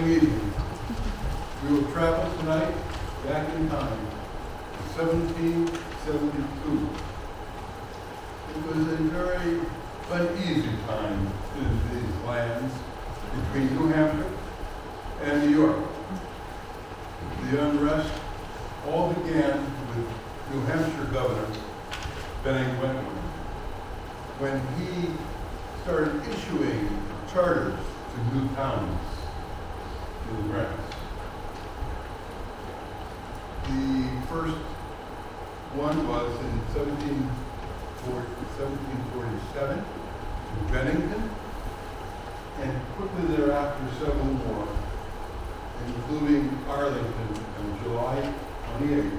Sing easy. We will travel tonight back in time to 1772. It was a very uneasy time in these lands between New Hampshire and New York. The unrest all began with New Hampshire Governor Benning Wentworth when he started issuing charters to new towns in the grants. The first one was in 1747 in Bennington, and quickly thereafter several more, including Arlington on July 28,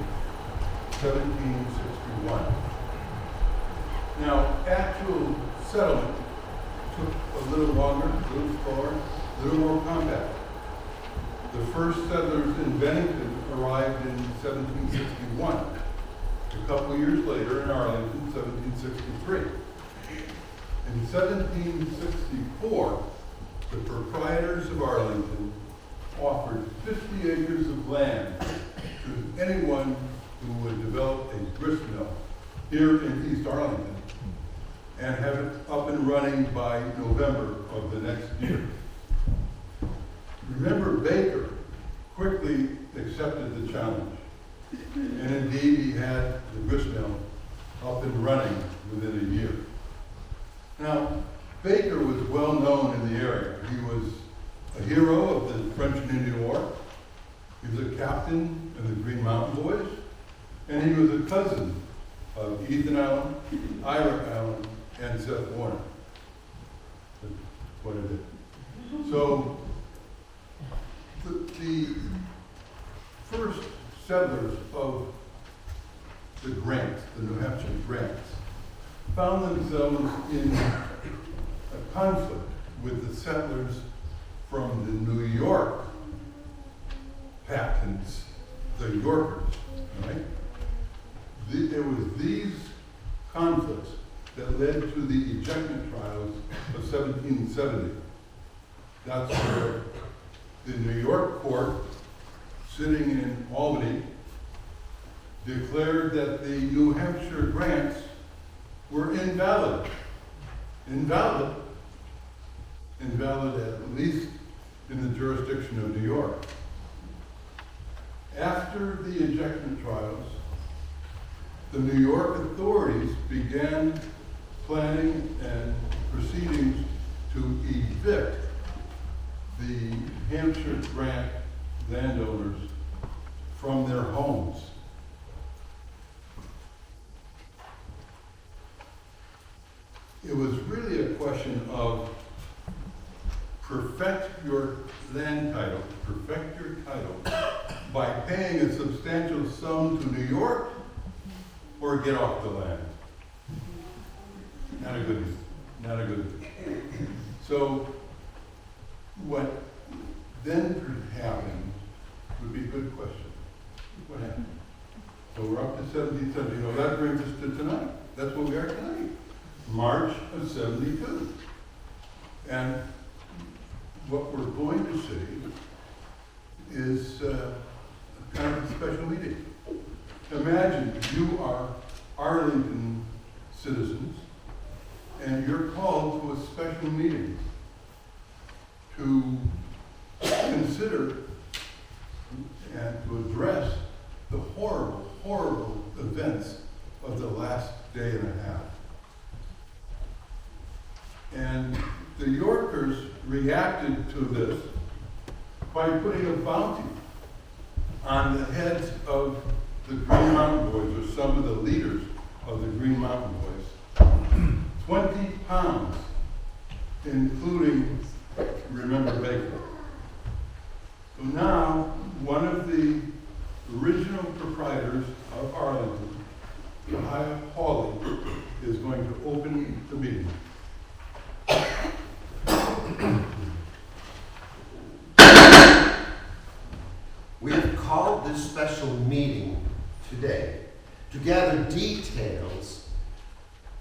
1761. Now, actual settlement took a little longer, a little slower, a little more compact. The first settlers in Bennington arrived in 1761. A couple years later in Arlington, 1763. In 1764, the proprietors of Arlington offered 50 acres of land to anyone who would develop a grist mill here in East Arlington and have it up and running by November of the next year. Remember, Baker quickly accepted the challenge, and indeed he had the grist mill up and running within a year. Now, Baker was well known in the area. He was a hero of the French and Indian War. He was a captain in the Green Mountain Boys, and he was a cousin of Ethan Allen, Ira Allen, and Seth Warner. What is it? So, the first settlers of the grants, the New Hampshire grants, found themselves in a conflict with the settlers from the New York patents, the Yorkers, right? It was these conflicts that led to the ejectment trials of 1770. That's where the New York court, sitting in Albany, declared that the New Hampshire grants were invalid. Invalid at least in the jurisdiction of New York. After the ejectment trials, the New York authorities began planning and proceedings to evict the Hampshire grant landowners from their homes. It was really a question of perfect your land title, perfect your title by paying a substantial sum to New York or get off the land. Not a good. So what then could happen would be a good question. What happened? So we're up to 1770. You know, that brings us to tonight. That's what we are tonight. March of 72. And what we're going to see is kind of a special meeting. Imagine you are Arlington citizens and you're called to a special meeting to consider and to address the horrible, horrible events of the last day and a half. And the Yorkers reacted to this by putting a bounty on the heads of the Green Mountain Boys, or some of the leaders of the Green Mountain Boys. 20 pounds, including, remember, Baker. So now, one of the original proprietors of Arlington, Josiah Hawley, is going to open the meeting. We have called this special meeting today to gather details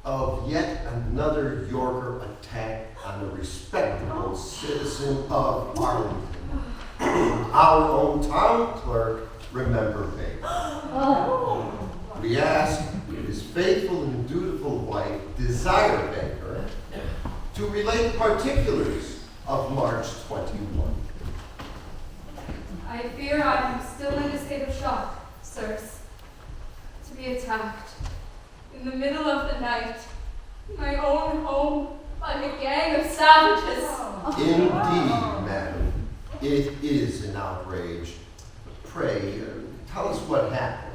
of yet another Yorker attack on a respectable citizen of Arlington. our own town clerk, remember Baker. We ask his faithful and dutiful wife, Desire Baker, to relate particulars of March 21. I fear I am still in a state of shock, sirs. To be attacked in the middle of the night, in my own home, by a gang of savages. Indeed, madam, it is an outrage. Pray, tell us what happened.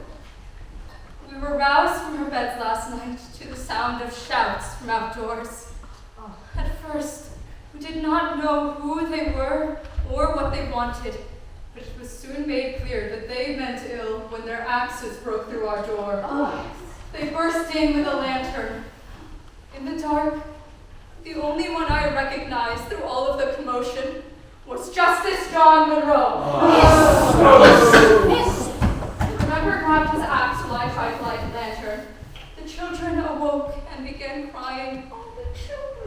We were roused from our beds last night to the sound of shouts from outdoors. At first, we did not know who they were or what they wanted, but it was soon made clear that they meant ill when their axes broke through our door. They burst in with a lantern. In the dark, the only one I recognized through all of the commotion was Justice John Monroe. Remember grabbed his axe while I tried to light the lantern. The children awoke and began crying.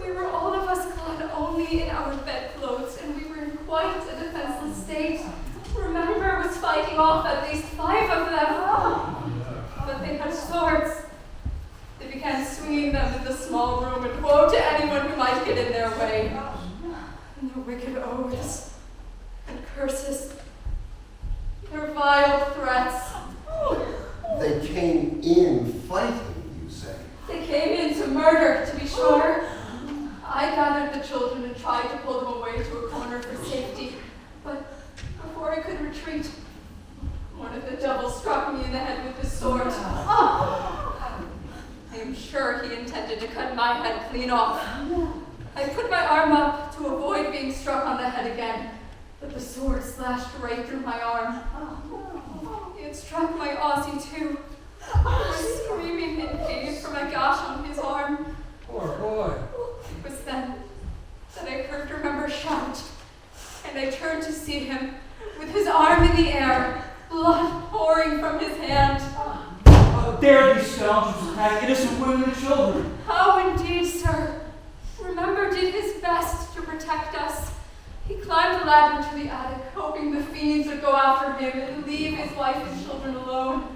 We were all of us clad only in our bedclothes, and we were in quite a defenseless state. Remember was fighting off at least 5 of them. But they had swords. They began swinging them in the small room, and woe to anyone who might get in their way. And their wicked oaths and curses, their vile threats. They came in fighting, you say? They came in to murder, to be sure. I gathered the children and tried to pull them away to a corner for safety. But before I could retreat, one of the devils struck me in the head with his sword. I am sure he intended to cut my head clean off. I put my arm up to avoid being struck on the head again, but the sword slashed right through my arm. He had struck my Aussie too. He was screaming in pain from a gash on his arm. Poor boy. It was then that I heard Remember shout, and I turned to see him with his arm in the air, blood pouring from his hand. How dare these scoundrels attack innocent women and children? How indeed, sir. Remember did his best to protect us. He climbed the ladder to the attic, hoping the fiends would go after him and leave his wife and children alone.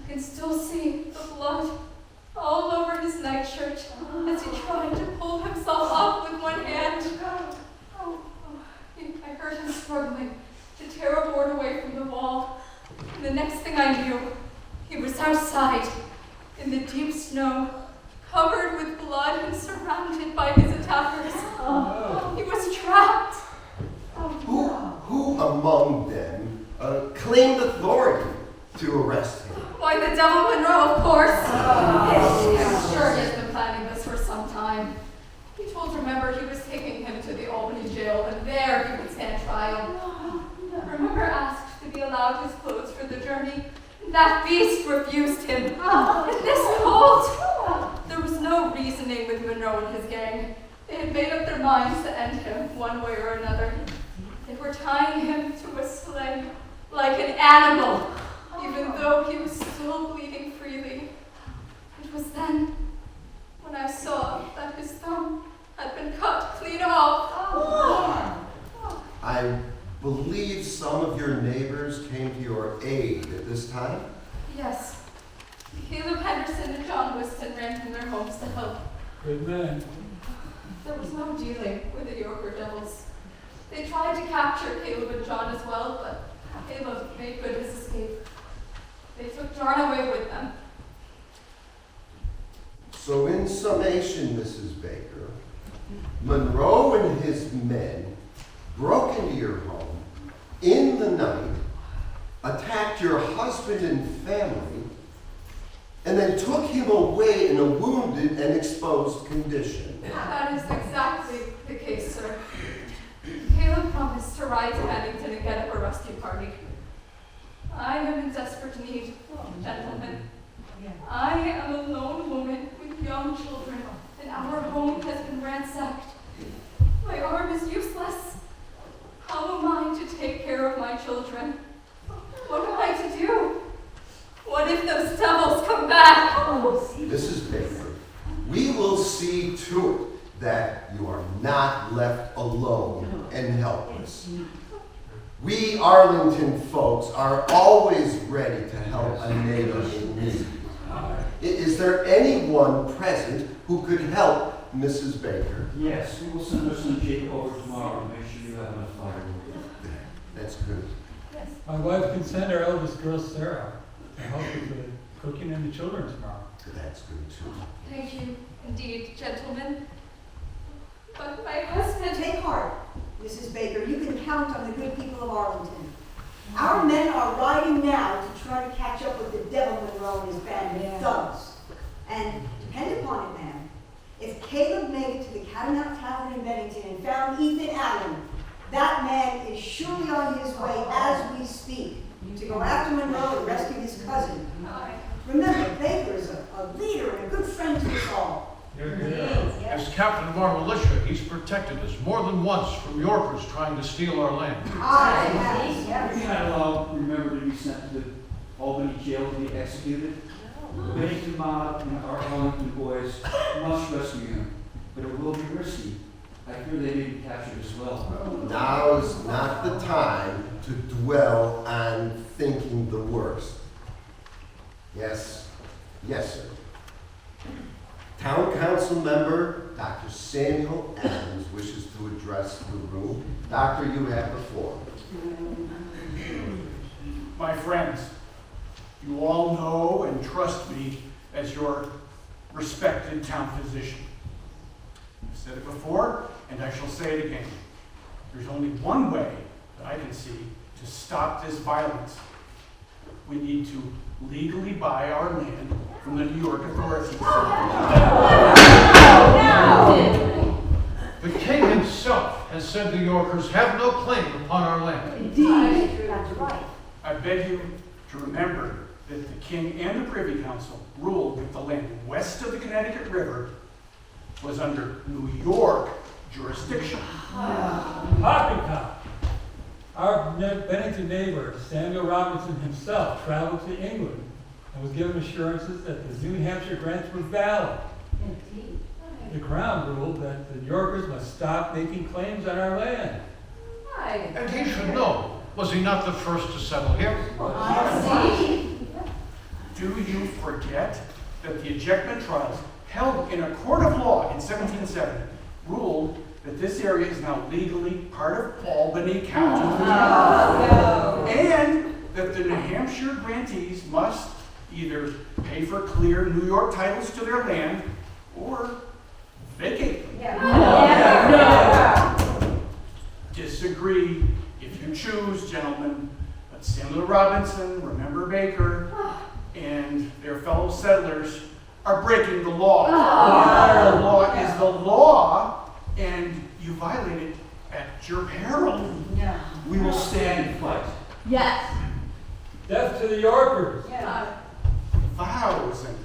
I can still see the blood all over his nightshirt as he tried to pull himself up with one hand. I heard him struggling to tear a board away from the wall. And the next thing I knew, he was outside in the deep snow, covered with blood and surrounded by his attackers. He was trapped. Who among them claimed authority to arrest him? Why, the devil Monroe, of course. I'm sure he has been planning this for some time. He told Remember he was taking him to the Albany jail, and there he would stand trial. Remember asked to be allowed his clothes for the journey. That beast refused him. In this cold, there was no reasoning with Monroe and his gang. They had made up their minds to end him one way or another. They were tying him to a sleigh like an animal, even though he was still bleeding freely. It was then when I saw that his thumb had been cut clean off. I believe some of your neighbors came to your aid at this time? Yes. Caleb Henderson and John Whiston ran from their homes to help. Good man. There was no dealing with the Yorker devils. They tried to capture Caleb and John as well, but Caleb made good his escape. They took John away with them. So in summation, Mrs. Baker, Monroe and his men broke into your home in the night, attacked your husband and family, and then took him away in a wounded and exposed condition. That is exactly the case, sir. Caleb promised to ride to Bennington and get up a rescue party. I am in desperate need, gentlemen. I am a lone woman with young children, and our home has been ransacked. My arm is useless. How am I to take care of my children? What am I to do? What if those devils come back? Mrs. Baker, we will see to it that you are not left alone and helpless. We Arlington folks are always ready to help a neighbor in need. Is there anyone present who could help Mrs. Baker? Yes, we will send her son Jake over tomorrow and make sure you have enough firewood. That's good. My wife can send our eldest girl, Sarah, to help with the cooking and the children tomorrow. That's good too. Thank you, indeed, gentlemen. But my husband... Take heart, Mrs. Baker. You can count on the good people of Arlington. Our men are riding now to try to catch up with the devil Monroe and his band of thugs. And depend upon it, ma'am, if Caleb made it to the Catamount Tavern in Bennington and found Ethan Allen, that man is surely on his way as we speak to go after Monroe and rescue his cousin. Remember, Baker is a leader and a good friend to us all. As captain of our militia, he's protected us more than once from Yorkers trying to steal our land. We cannot allow remember to be sent to the Albany jail to be executed. The Bennington mob and our Arlington boys must rescue him, but it will be risky. I fear they may be captured as well. Now is not the time to dwell on thinking the worst. Yes, yes, sir. Town Council member Dr. Samuel Adams wishes to address the room. Doctor, you have the floor. My friends, you all know and trust me as your respected town physician. I've said it before, and I shall say it again. There's only one way that I can see to stop this violence. We need to legally buy our land from the New York authorities. The king himself has said the Yorkers have no claim upon our land. Indeed, that's right. I beg you to remember that the king and the Privy Council ruled that the land west of the Connecticut River was under New York jurisdiction. Poppycock! Our Bennington neighbor, Samuel Robinson himself, traveled to England and was given assurances that the New Hampshire grants were valid. Indeed. The Crown ruled that the Yorkers must stop making claims on our land. And he should know. Was he not the first to settle here? Do you forget that the ejectment trials held in a court of law in 1770 ruled that this area is now legally part of Albany County? And that the New Hampshire grantees must either pay for clear New York titles to their land or vacate them. Disagree if you choose, gentlemen, but Samuel Robinson, Remember Baker, and their fellow settlers are breaking the law. The law is the law, and you violate it at your peril. We will stand and fight. Yes. Death to the Yorkers! Vows and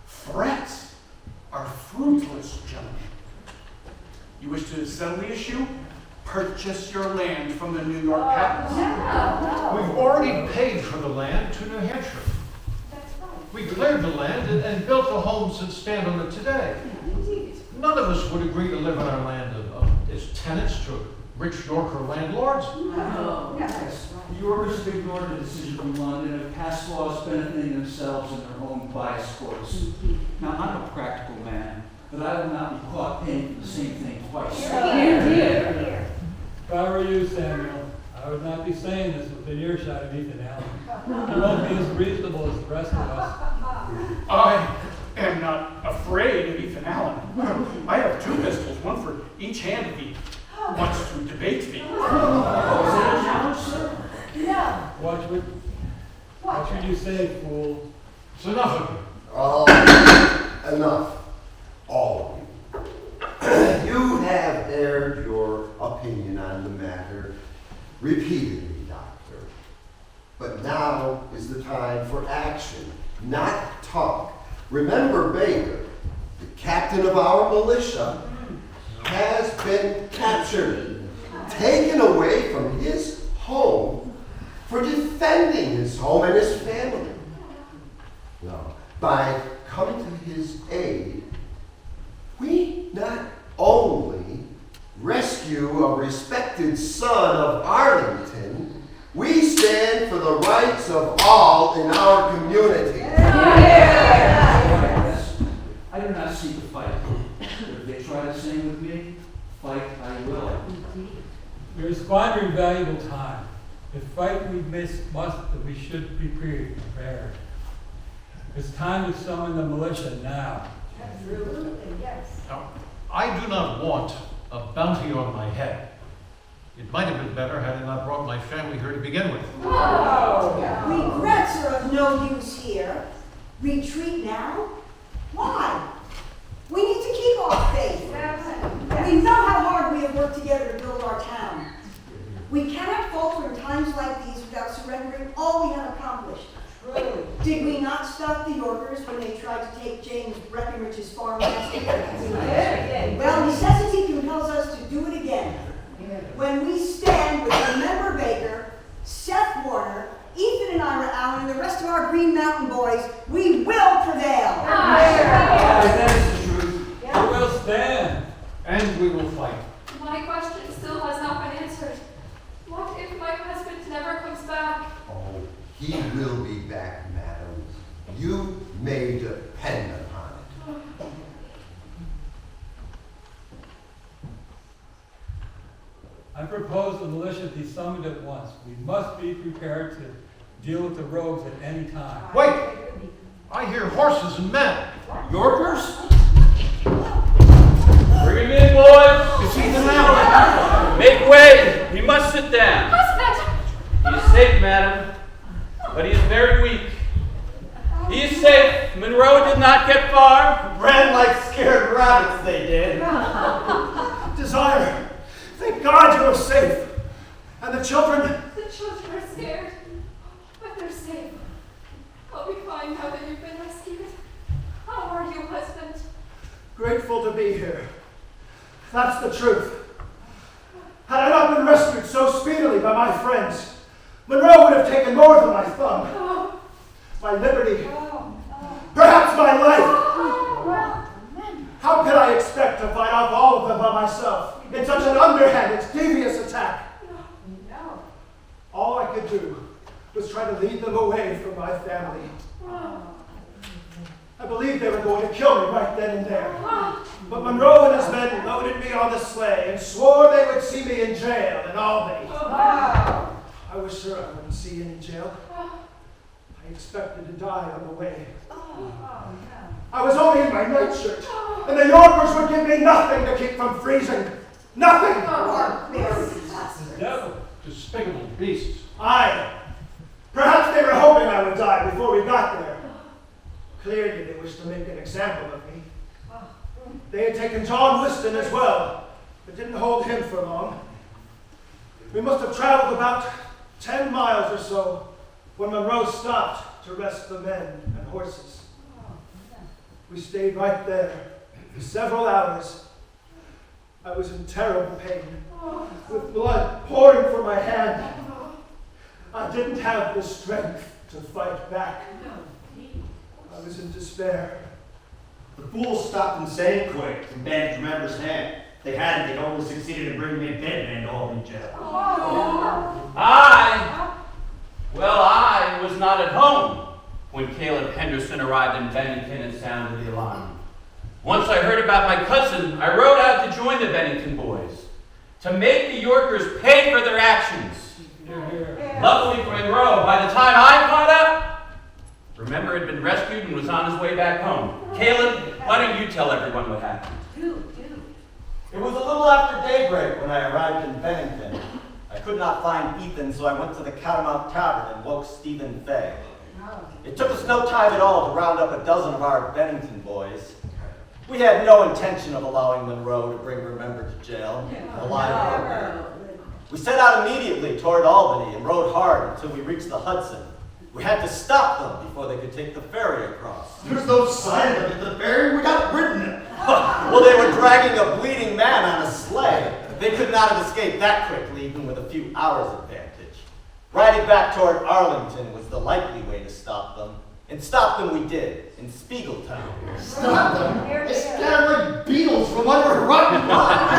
threats are fruitless, gentlemen. You wish to settle the issue? Purchase your land from the New York patents. We've already paid for the land to New Hampshire. We cleared the land and built the homes that stand on it today. None of us would agree to live on our land as tenants to rich Yorker landlords. The Yorkers have ignored the decision from London and have passed laws benefiting themselves and their own bias courts. Now, I'm a practical man, but I will not be caught paying for the same thing twice. If I were you, Samuel, I would not be saying this within earshot of Ethan Allen. He won't be as reasonable as the rest of us. I am not afraid of Ethan Allen. I have 2 pistols, one for each hand if he wants to debate me. Is that a challenge, sir? Watch what you say, fool. It's enough of it. Oh, enough. All of you. You have aired your opinion on the matter repeatedly, Doctor. But now is the time for action, not talk. Remember Baker, the captain of our militia, has been captured, taken away from his home for defending his home and his family. Now, by coming to his aid, we not only rescue a respected son of Arlington, rights of all in our community. I do not seek a fight. But if they try the same with me, fight I will. We're squandering valuable time. If fight we we should be prepared. It's time to summon the militia now. Absolutely, yes. Now, I do not want a bounty on my head. It might have been better had I not brought my family here to begin with. Regrets are of no use here. Retreat now? Why? We need to keep our faith. We know how hard we have worked together to build our town. We cannot falter in times like these without surrendering all we have accomplished. Did we not stop the Yorkers when they tried to take James Breckenridge's farm last year? Well, necessity compels us to do it again. When we stand with Remember Baker, Seth Warner, Ethan and Ira Allen, and the rest of our Green Mountain boys, we will prevail. That is the truth. We will stand. And we will fight. My question still has not been answered. What if my husband never comes back? Oh, he will be back, madam. You may depend upon it. I propose the militia be summoned at once. We must be prepared to deal with the rogues at any time. Wait! I hear horses and men. Yorkers? Bring him in, boys. It's Ethan Allen. Make way. He must sit down. Husband! He is safe, madam, but he is very weak. He is safe. Monroe did not get far. Ran like scared rabbits, they did. Desire, thank God you are safe. And the children? The children are scared, but they're safe. I'll be fine now that you've been rescued. How are you, husband? Grateful to be here. That's the truth. Had I not been rescued so speedily by my friends, Monroe would have taken more than my thumb, my liberty, perhaps my life. How could I expect to fight off all of them by myself in such an underhanded, devious attack? All I could do was try to lead them away from my family. I believed they were going to kill me right then and there. But Monroe and his men loaded me on the sleigh and swore they would see me in jail in Albany. I was sure I wouldn't see any jail. I expected to die on the way. I was only in my nightshirt, and the Yorkers would give me nothing to keep from freezing. Nothing! Devil. Despicable beasts. Perhaps they were hoping I would die before we got there. Clearly they wished to make an example of me. They had taken John Whiston as well, but didn't hold him for long. We must have traveled about 10 miles or so when Monroe stopped to rest the men and horses. We stayed right there for several hours. I was in terrible pain, with blood pouring from my hand. I didn't have the strength to fight back. I was in despair. The fools stopped him saying quick and bandaged Remember's hand. If they hadn't, they'd only succeeded in bringing me a dead man to Albany jail. I was not at home when Caleb Henderson arrived in Bennington and sounded the alarm. Once I heard about my cousin, I rode out to join the Bennington boys, to make the Yorkers pay for their actions. Luckily for Monroe, by the time I caught up, Remember had been rescued and was on his way back home. Caleb, why don't you tell everyone what happened? It was a little after daybreak when I arrived in Bennington. I could not find Ethan, so I went to the Catamount Tavern and woke Stephen Fay. It took us no time at all to round up a dozen of our Bennington boys. We had no intention of allowing Monroe to bring Remember to jail, alive. We set out immediately toward Albany and rode hard until we reached the Hudson. We had to stop them before they could take the ferry across. There's no sign of them at the ferry. We got rid of them. Well, they were dragging a bleeding man on a sleigh. They could not have escaped that quickly, even with a few hours' advantage. Riding back toward Arlington was the likely way to stop them. And stop them we did, in Spiegeltown. Stop them. They scattered like beetles from under a rotten rock.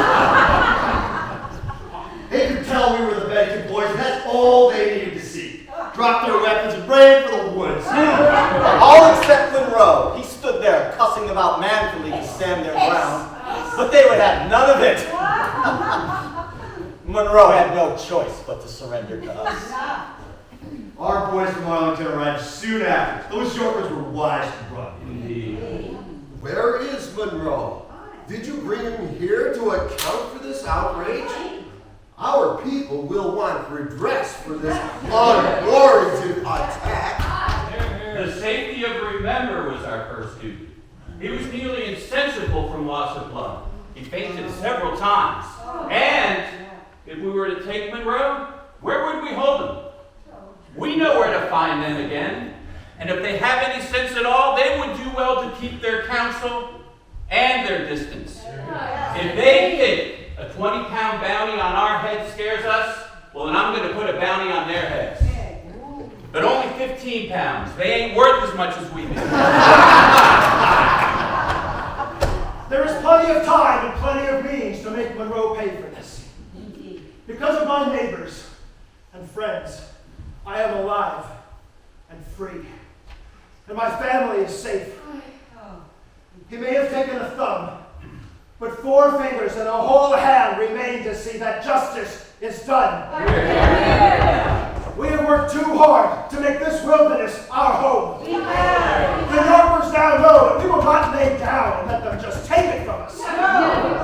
They could tell we were the Bennington boys, and that's all they needed to see. dropped their weapons and ran for the woods. All except Monroe. He stood there cussing about manfully to stand their ground, but they would have none of it. Monroe had no choice but to surrender to us. Our boys from Arlington arrived soon after. Those Yorkers were wise to run. Indeed. Where is Monroe? Did you bring him here to account for this outrage? Our people will want redress for this unwarranted attack. The safety of Remember was our first duty. He was nearly insensible from loss of blood. He fainted several times. And if we were to take Monroe, where would we hold him? We know where to find them again. And if they have any sense at all, they would do well to keep their counsel and their distance. If they think a 20-pound bounty on our heads scares us, well, then I'm going to put a bounty on their heads. But only 15 pounds. They ain't worth as much as we do. There is plenty of time and plenty of means to make Monroe pay for this. Because of my neighbors and friends, I am alive and free. And my family is safe. He may have taken a thumb, but 4 fingers and a whole hand remain to see that justice is done. We have worked too hard to make this wilderness our home. The Yorkers now know that we will not lay down and let them just take it from us.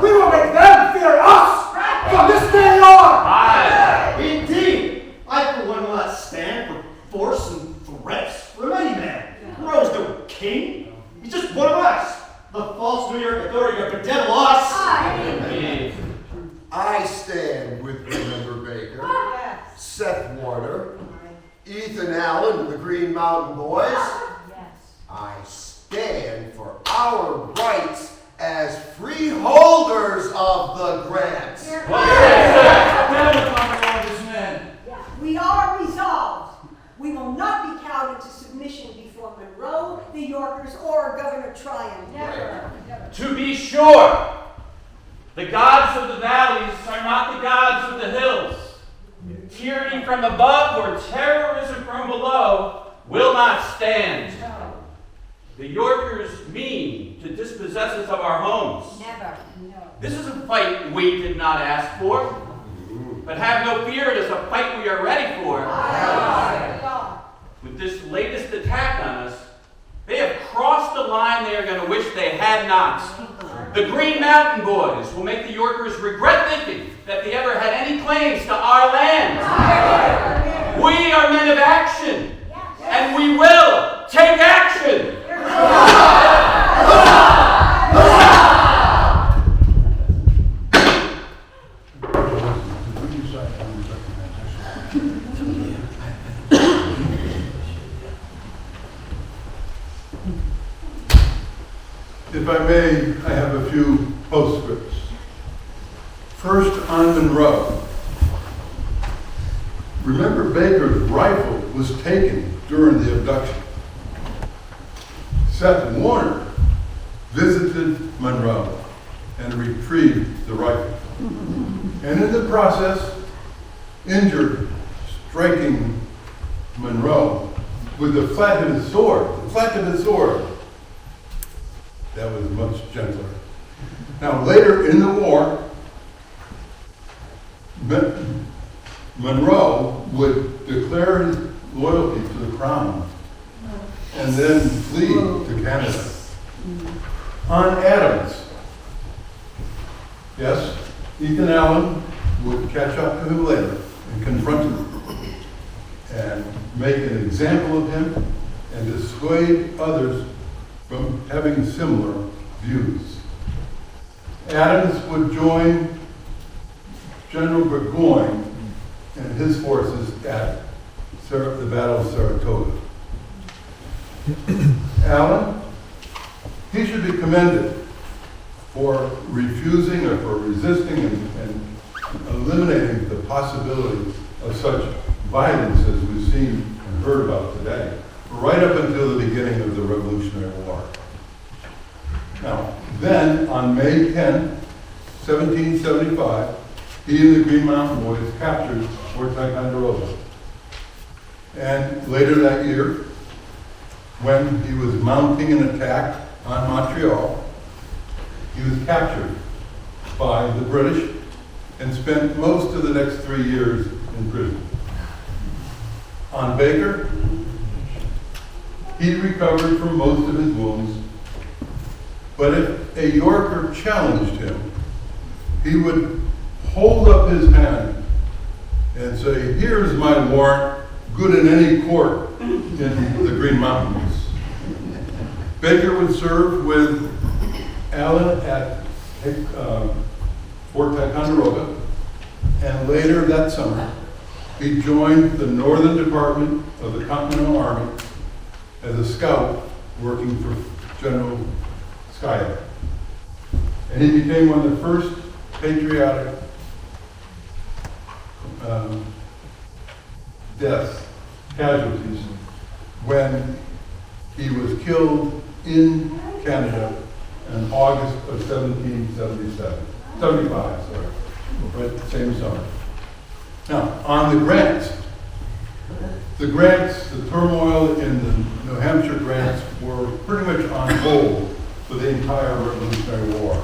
We will make them fear us from this day on. Indeed, I for one will not stand for force and threats from any man. Monroe's no king. He's just one of us. The false New York authority to bedevil us. I stand with Remember Baker, Seth Warner, Ethan Allen and the Green Mountain Boys. I stand for our rights as freeholders of the grants. We are resolved. We will not be cowed into submission before Monroe, the Yorkers, or Governor Tryon. Never. To be sure, the gods of the valleys are not the gods of the hills. Tyranny from above or terrorism from below will not stand. The Yorkers mean to dispossess us of our homes. Never. This is a fight we did not ask for. But have no fear, it is a fight we are ready for. With this latest attack on us, they have crossed the line they are going to wish they had not. The Green Mountain Boys will make the Yorkers regret thinking that they ever had any claims to our land. We are men of action, and we will take action. If I may, I have a few postscripts. First, on Monroe. Remember, Baker's rifle was taken during the abduction. Seth Warner visited Monroe and retrieved the rifle. And in the process, injured, striking Monroe with the flat of his sword. The flat of his sword. That was much gentler. Now, later in the war, Monroe would declare his loyalty to the crown and then flee to Canada. On Adams, yes, Ethan Allen would catch up to him later and confront him and make an example of him and dissuade others from having similar views. Adams would join General Burgoyne and his forces at the Battle of Saratoga. Allen, he should be commended for refusing or for resisting and eliminating the possibility of such violence as we've seen and heard about today, right up until the beginning of the Revolutionary War. Now, then, on May 10, 1775, he and the Green Mountain Boys captured Fort Ticonderoga. And later that year, when he was mounting an attack on Montreal, he was captured by the British and spent most of the next 3 years in prison. On Baker, he recovered from most of his wounds, but if a Yorker challenged him, he would hold up his hand and say, "Here's my warrant, good in any court in the Green Mountains." Baker would serve with Allen at Fort Ticonderoga, and later that summer, he joined the Northern Department of the Continental Army as a scout working for General Spivak. And he became one of the first patriotic casualties, when he was killed in Canada in August of 75, right, same summer. Now, on the grants, the turmoil in the New Hampshire grants were pretty much on hold for the entire Revolutionary War.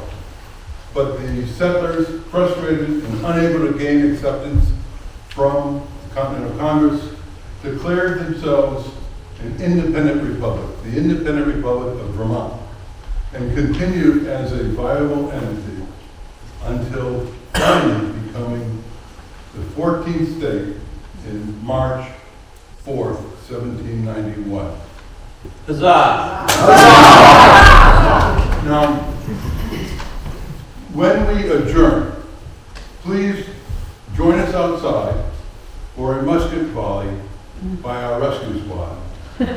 But the settlers, frustrated and unable to gain acceptance from the Continental Congress, declared themselves an independent republic, the Independent Republic of Vermont, and continued as a viable entity until finally becoming the 14th state in March 4th, 1791. Huzzah! Now, when we adjourn, please join us outside for a musket volley by our rescue squad. And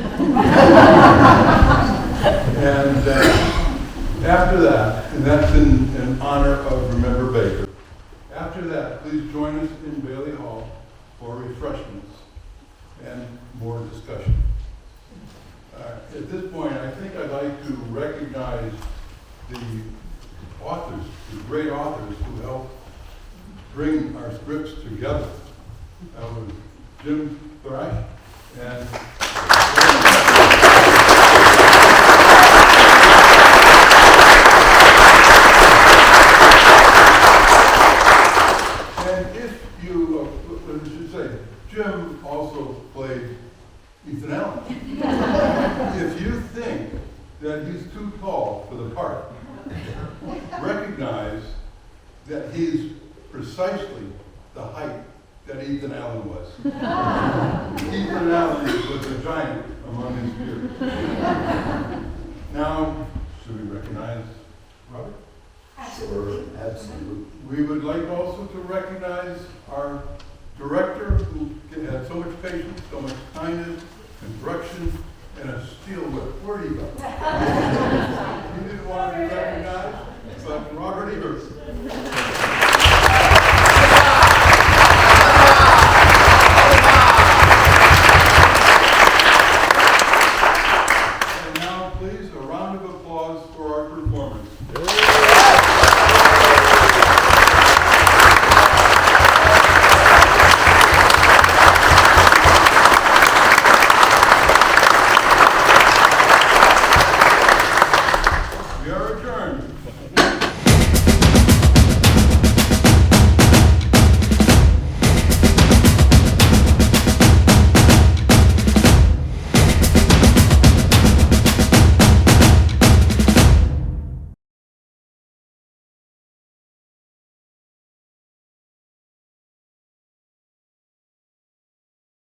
after that, and that's in honor of Remember Baker, after that, please join us in Bailey Hall for refreshments and more discussion. At this point, I think I'd like to recognize the authors, the great authors who helped bring our scripts together. That was Jim Thrash and if you, I should say, Jim also played Ethan Allen. If you think that he's too tall for the part, recognize that he's precisely the height that Ethan Allen was. Ethan Allen was a giant among his peers. Now, should we recognize Robert? Absolutely. Absolutely. We would like also to recognize our director, who had so much patience, so much kindness and direction, and a steel whip. Where did he go? He didn't want to be recognized, but Robert Ebert.